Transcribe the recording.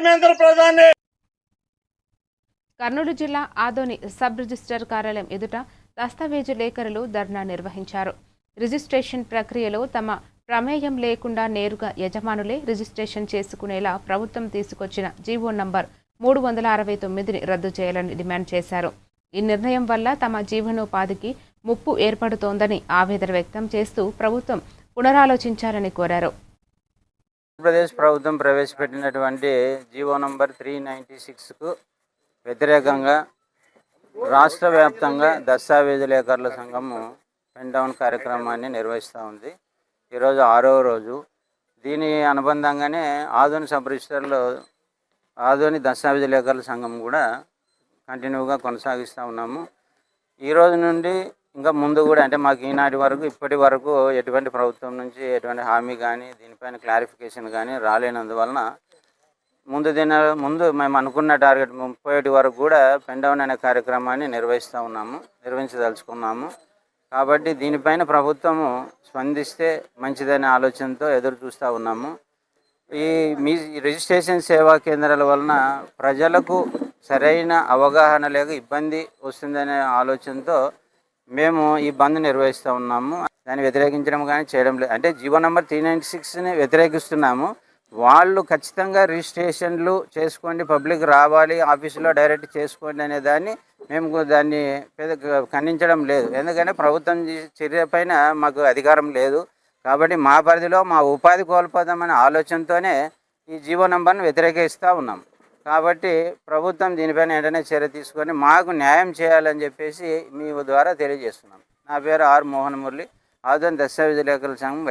ధర్మేంద్ర ప్రధాన్. కర్నూలు జిల్లా Adoni sub register కార్యాలయం ఎదుట దస్తావేజు లేఖరులు ధర్నా నిర్వహించారు. రిజిస్ట్రేషన్ ప్రక్రియలో తమ ప్రమేయం లేకుండా నేరుగా యజమానులే రిజిస్ట్రేషన్ చేసుకునేలా ప్రభుత్వం తీసుకొచ్చిన జీవో నంబర్ 369ని రద్దు చేయాలని డిమాండ్ చేశారు. ఈ నిర్ణయం వల్ల తమ జీవనోపాధికి ముప్పు ఏర్పడుతోందని ఆవేదన వ్యక్తం చేస్తూ ప్రభుత్వం పునరాలోచించాలని కోరారు. ఆంధ్రప్రదేశ్ ప్రభుత్వం ప్రవేశపెట్టినటువంటి జీవో నంబర్ 396కు వ్యతిరేకంగా రాష్ట్ర వ్యాప్తంగా దస్తావేజు లేఖరుల సంఘము పెన్ డౌన్ కార్యక్రమాన్ని నిర్వహిస్తూ ఉంది. ఈరోజు 6వ రోజు. దీని అనుబంధంగానే ఆదోని సబ్ రిజిస్టర్లో ఆదోని దస్తావేజు లేఖరుల సంఘం కూడా కంటిన్యూగా కొనసాగిస్తూ ఉన్నాము. ఈరోజు నుండి ఇంకా ముందు కూడా అంటే మాకు ఈనాటి వరకు ఇప్పటి వరకు ఎటువంటి ప్రభుత్వం నుంచి ఎటువంటి హామీ కానీ దీనిపైన క్లారిఫికేషన్ కానీ రాలేనందువలన ముందు మేము అనుకున్న టార్గెట్ 31 వరకు కూడా పెన్ డౌన్ అనే కార్యక్రమాన్ని నిర్వహించదలుచుకున్నాము. కాబట్టి దీనిపైన ప్రభుత్వము స్పందిస్తే మంచిదనే ఆలోచనతో ఎదురు చూస్తూ ఉన్నాము. మీ రిజిస్ట్రేషన్ సేవా కేంద్రాల వలన ప్రజలకు సరైన అవగాహన లేక ఇబ్బంది వస్తుందనే ఆలోచనతో మేము ఈ బంద్ నిర్వహిస్తూ ఉన్నాము. దాన్ని వ్యతిరేకించడం కానీ చేయడం లేదు. అంటే జీవో నెంబర్ 396ని వ్యతిరేకిస్తున్నాము. వాళ్ళు ఖచ్చితంగా రిజిస్ట్రేషన్లు చేసుకోండి, పబ్లిక్ రావాలి, ఆఫీసులో డైరెక్ట్ చేసుకోండి అనే దాన్ని ఖండించడం లేదు. ఎందుకంటే ప్రభుత్వం చర్య పైన మాకు అధికారం లేదు. కాబట్టి మా పరిధిలో మా ఉపాధి కోల్పోదామనే ఆలోచనతోనే ఈ జీవో నంబర్ని వ్యతిరేకిస్తూ ఉన్నాం. కాబట్టి ప్రభుత్వం దీనిపైన వెంటనే చర్య తీసుకొని మాకు న్యాయం చేయాలని చెప్పేసి మీ ద్వారా తెలియజేస్తున్నాం. నా పేరు ఆర్ మోహన్ మురళి, ఆదోని దస్తావేజు లేఖరుల సంఘం.